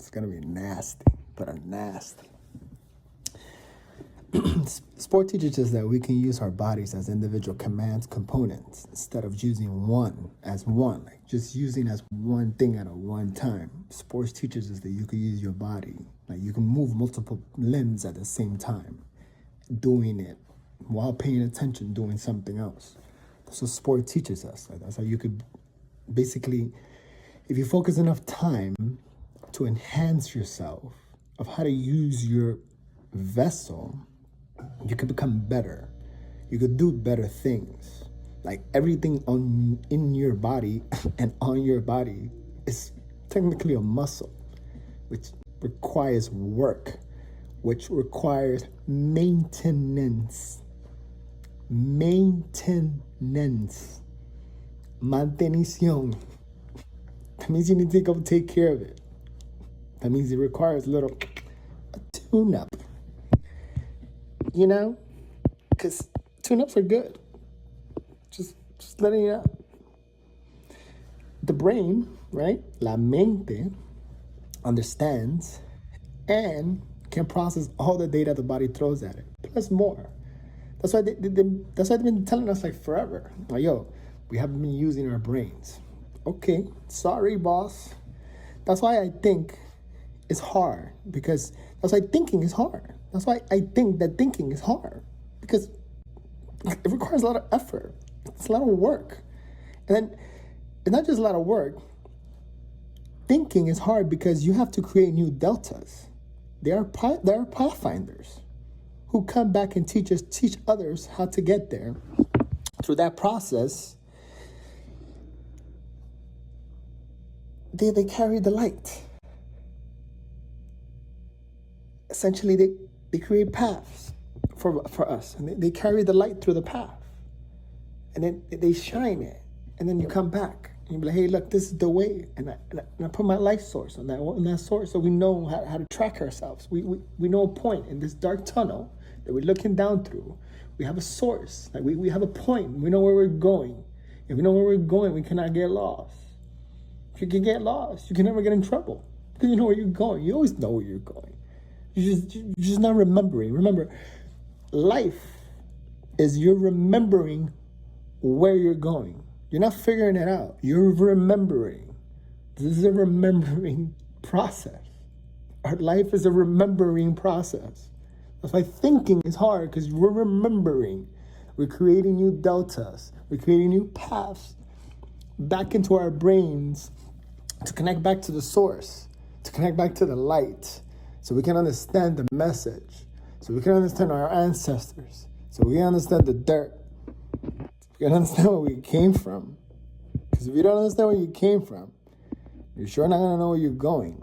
It's going to be nasty, but a nasty. Sport teaches us that we can use our bodies as individual command components instead of using one as one, like just using as one thing at a one time. Sports teaches us that you can use your body, like you can move multiple limbs at the same time, doing it while paying attention, doing something else. That's what sport teaches us. Like that's how you could basically, if you focus enough time to enhance yourself of how to use your vessel, you could become better. You could do better things. Like everything in your body and on your body is technically a muscle, which requires work, which requires maintenance. Mantenición. That means you need to go take care of it. That means it requires a tune-up. You know? Because tune-ups are good. Just letting you know. The brain, right? La mente understands and can process all the data the body throws at it, plus more. That's why they've been telling us like forever. Like, yo, we haven't been using our brains. Okay, sorry, boss. That's why I think it's hard, because that's why thinking is hard. That's why I think that thinking is hard, because it requires a lot of effort. It's a lot of work. And then it's not just a lot of work. Thinking is hard because you have to create new deltas. There are pathfinders who come back and teach others how to get there. Through that process, they carry the light. Essentially, they create paths for us, and they carry the light through the path, and then they shine it, and then you come back and you be like, hey, look, this is the way, and I put my life source on that source, so we know how to track ourselves. We know a point in this dark tunnel that we're looking down through. We have a source, like we have a point. We know where we're going. If we know where we're going, we cannot get lost. If you can get lost, you can never get in trouble because you know where you're going. You always know where you're going. You're just not remembering. Remember, life is you're remembering where you're going. You're not figuring it out. You're remembering. This is a remembering process. Our life is a remembering process. That's why thinking is hard, because we're remembering. We're creating new deltas. We're creating new paths back into our brains to connect back to the source, to connect back to the light, so we can understand the message, so we can understand our ancestors, so we can understand the dirt, so we can understand where we came from. Because if you don't understand where you came from, you're sure not going to know where you're going.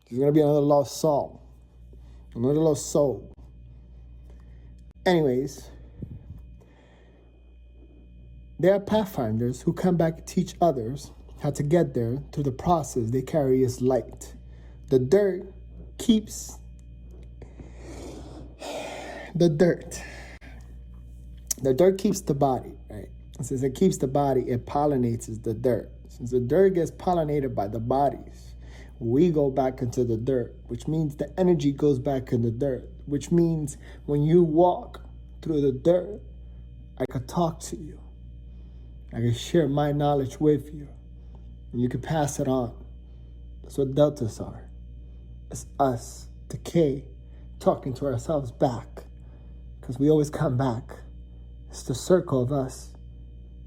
There's going to be another lost soul. Another lost soul. Anyways, there are pathfinders who come back and teach others how to get there through the process they carry as light. The dirt keeps the body, right? And since it keeps the body, it pollinates the dirt. Since the dirt gets pollinated by the bodies, we go back into the dirt, which means the energy goes back in the dirt, which means when you walk through the dirt, I could talk to you. I can share my knowledge with you, and you can pass it on. That's what deltas are. It's us, the K, talking to ourselves back, because we always come back. It's the circle of us,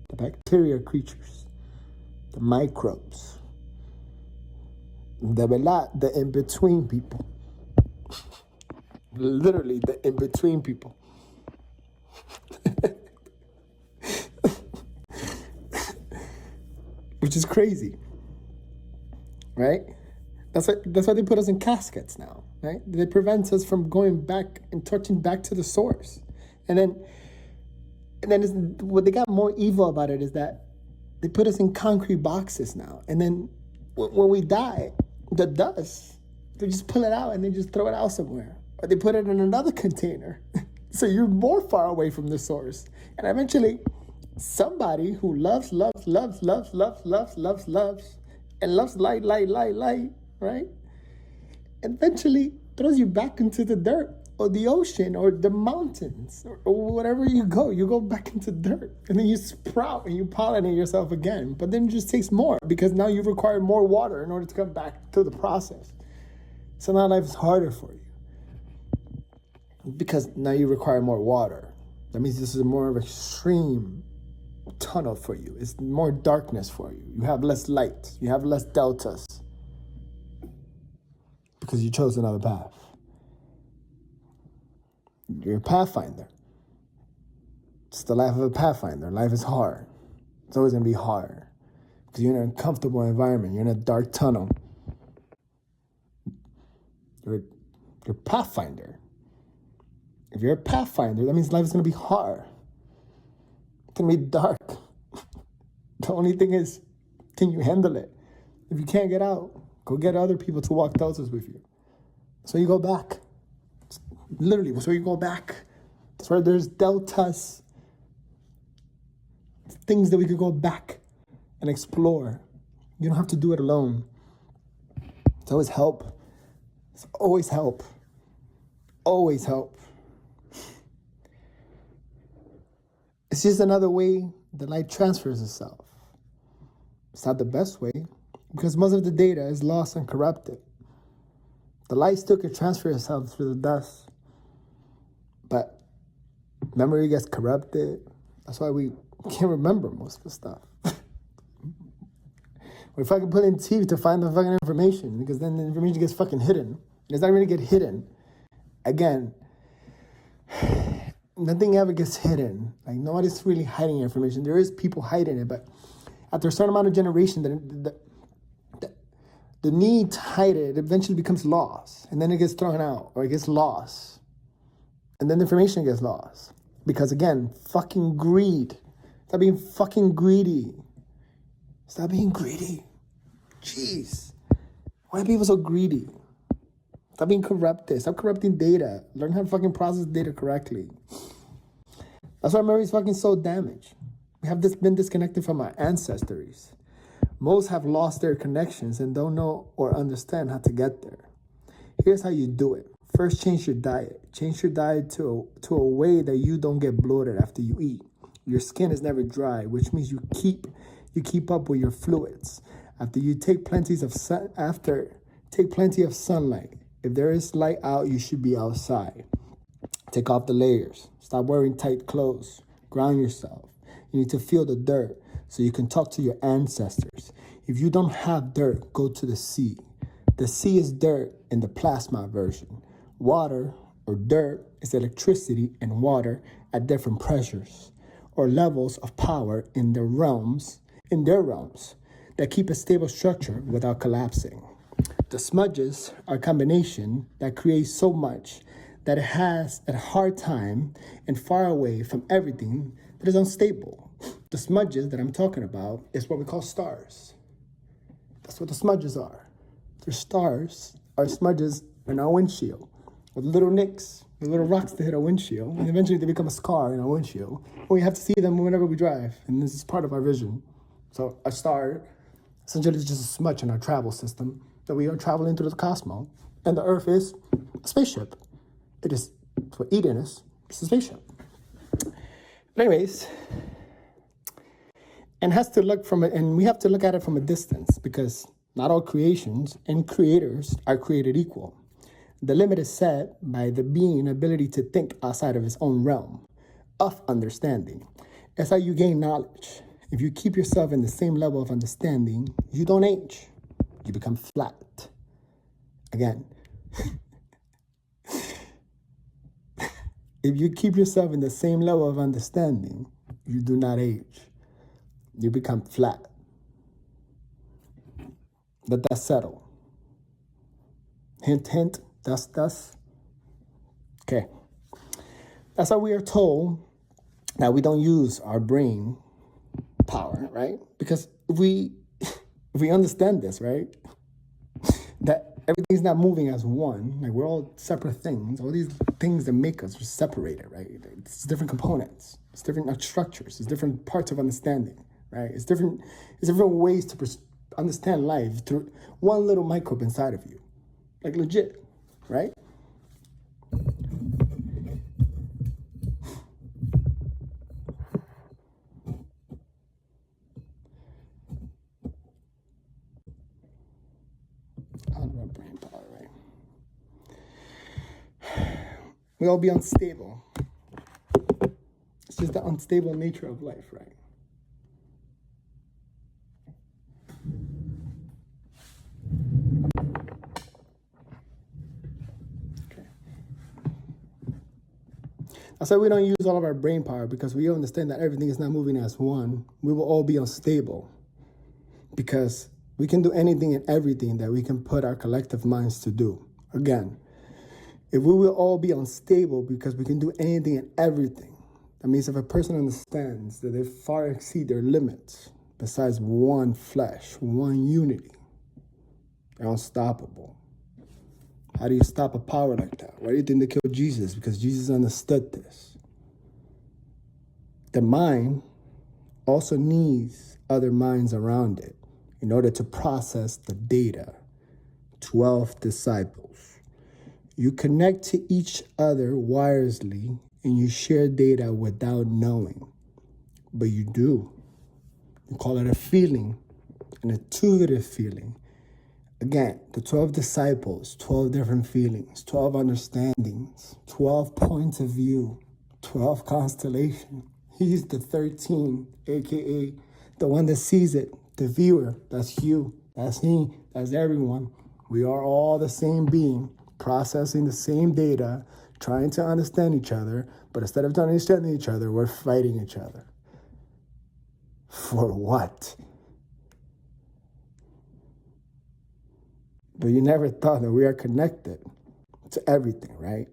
the bacteria creatures, the microbes, the in-between people. Literally, the in-between people. Which is crazy, right? That's why they put us in caskets now, right? They prevent us from going back and touching back to the source. And then what they got more evil about it is that they put us in concrete boxes now. And then when we die, the dust, they just pull it out and they just throw it out somewhere. Or they put it in another container. So you're more far away from the source. And eventually, somebody who loves, and loves light, right? Eventually throws you back into the dirt or the ocean or the mountains or whatever you go back into dirt, and then you sprout and you pollinate yourself again. But then it just takes more because now you require more water in order to come back to the process. So now life is harder for you because now you require more water. That means this is more of an extreme tunnel for you. It's more darkness for you. You have less light. You have less deltas because you chose another path. You're a pathfinder. It's the life of a pathfinder. Life is hard. It's always going to be hard because you're in an uncomfortable environment. You're in a dark tunnel. You're a pathfinder. If you're a pathfinder, that means life is going to be hard. It's going to be dark. The only thing is, can you handle it? If you can't get out, go get other people to walk deltas with you. So you go back. Literally, that's where you go back. That's where there's deltas. Things that we could go back and explore. You don't have to do it alone. It's always help. It's always help. Always help. It's just another way that light transfers itself. It's not the best way because most of the data is lost and corrupted. The light still can transfer itself through the dust, but memory gets corrupted. That's why we can't remember most of the stuff. We fucking put in teeth to find the fucking information because then the information gets fucking hidden. It's not going to get hidden. Again, nothing ever gets hidden. Like, nobody's really hiding information. There is people hiding it, but after a certain amount of generation, the need to hide it eventually becomes lost. And then it gets thrown out or it gets lost. And then the information gets lost. Because again, fucking greed. Stop being fucking greedy. Stop being greedy. Jeez. Why are people so greedy? Stop being corrupted. Stop corrupting data. Learn how to fucking process data correctly. That's why memory is fucking so damaged. We have been disconnected from our ancestors. Most have lost their connections and don't know or understand how to get there. Here's how you do it. First, change your diet. Change your diet to a way that you don't get bloated after you eat. Your skin is never dry, which means you keep up with your fluids. After you take plenty of sunlight. If there is light out, you should be outside. Take off the layers. Stop wearing tight clothes. Ground yourself. You need to feel the dirt so you can talk to your ancestors. If you don't have dirt, go to the sea. The sea is dirt in the plasma version. Water or dirt is electricity and water at different pressures or levels of power in their realms that keep a stable structure without collapsing. The smudges are a combination that creates so much that it has a hard time and far away from everything that is unstable. The smudges that I'm talking about is what we call stars. That's what the smudges are. They're stars, are smudges in our windshield with little nicks, with little rocks that hit our windshield, and eventually they become a scar in our windshield. We have to see them whenever we drive, and this is part of our vision. So a star essentially is just a smudge in our travel system that we are traveling through the cosmos, and the Earth is a spaceship. It is what Eden is. It's a spaceship. But anyways, and we have to look at it from a distance because not all creations and creators are created equal. The limit is set by the being's ability to think outside of his own realm of understanding. That's how you gain knowledge. If you keep yourself in the same level of understanding, you don't age. You become flat. Again. If you keep yourself in the same level of understanding, you do not age. You become flat. Let that settle. Hint, hint, dust, dust. Okay. That's how we are told that we don't use our brain power, right? Because if we understand this, right? That everything's not moving as one. Like, we're all separate things. All these things that make us are separated, right? It's different components. It's different structures. It's different parts of understanding, right? It's different ways to understand life through one little microbe inside of you. Like legit, right? Out of our brain power, right? We all be unstable. It's just the unstable nature of life, right? Okay. That's why we don't use all of our brain power, because we understand that everything is not moving as one. We will all be unstable because we can do anything and everything that we can put our collective minds to do. Again, if we will all be unstable because we can do anything and everything, that means if a person understands that they far exceed their limits, besides one flesh, one unity, they're unstoppable. How do you stop a power like that? Why do you think they killed Jesus? Because Jesus understood this. The mind also needs other minds around it in order to process the data. 12 disciples. You connect to each other wirelessly and you share data without knowing. But you do. You call it a feeling, an intuitive feeling. Again, the 12 disciples, 12 different feelings, 12 understandings, 12 points of view, 12 constellations. He's the 13, aka the one that sees it, the viewer. That's you, that's me, that's everyone. We are all the same being, processing the same data, trying to understand each other, but instead of understanding each other, we're fighting each other. For what? But you never thought that we are connected to everything, right?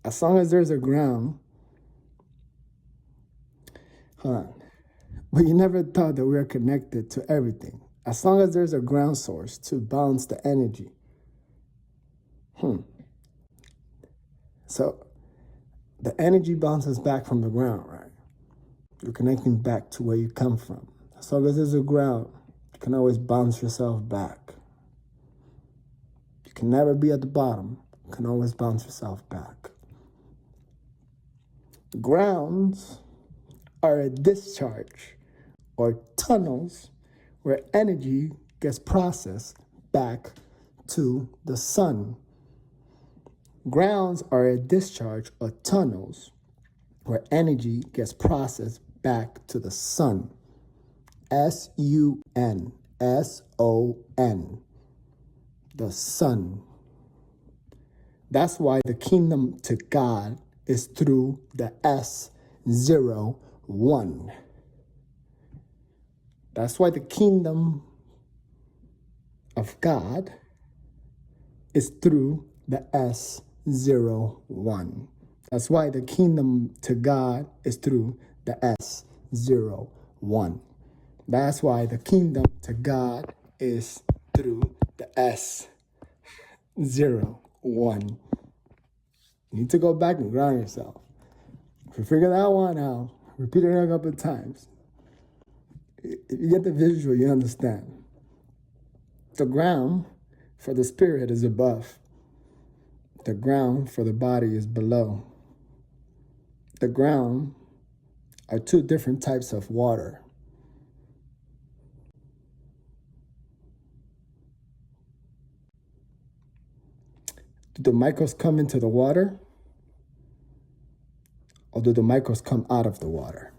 As long as there's a ground, but you never thought that we are connected to everything. As long as there's a ground source to balance the energy. So the energy bounces back from the ground, right? You're connecting back to where you come from. As long as there's a ground, you can always bounce yourself back. You can never be at the bottom. You can always bounce yourself back. Grounds are a discharge or tunnels where energy gets processed back to the sun. Grounds are a discharge or tunnels where energy gets processed back to the sun. S-U-N, S-O-N, the sun. That's why the kingdom to God is through the S01. That's why the kingdom of God is through the S01. That's why the kingdom to God is through the S01. That's why the kingdom to God is through the S01. You need to go back and ground yourself. If you figure that one out, repeat it a couple of times. If you get the visual, you understand. The ground for the spirit is above. The ground for the body is below. The ground are two different types of water. Do the microbes come into the water? Or do the microbes come out of the water?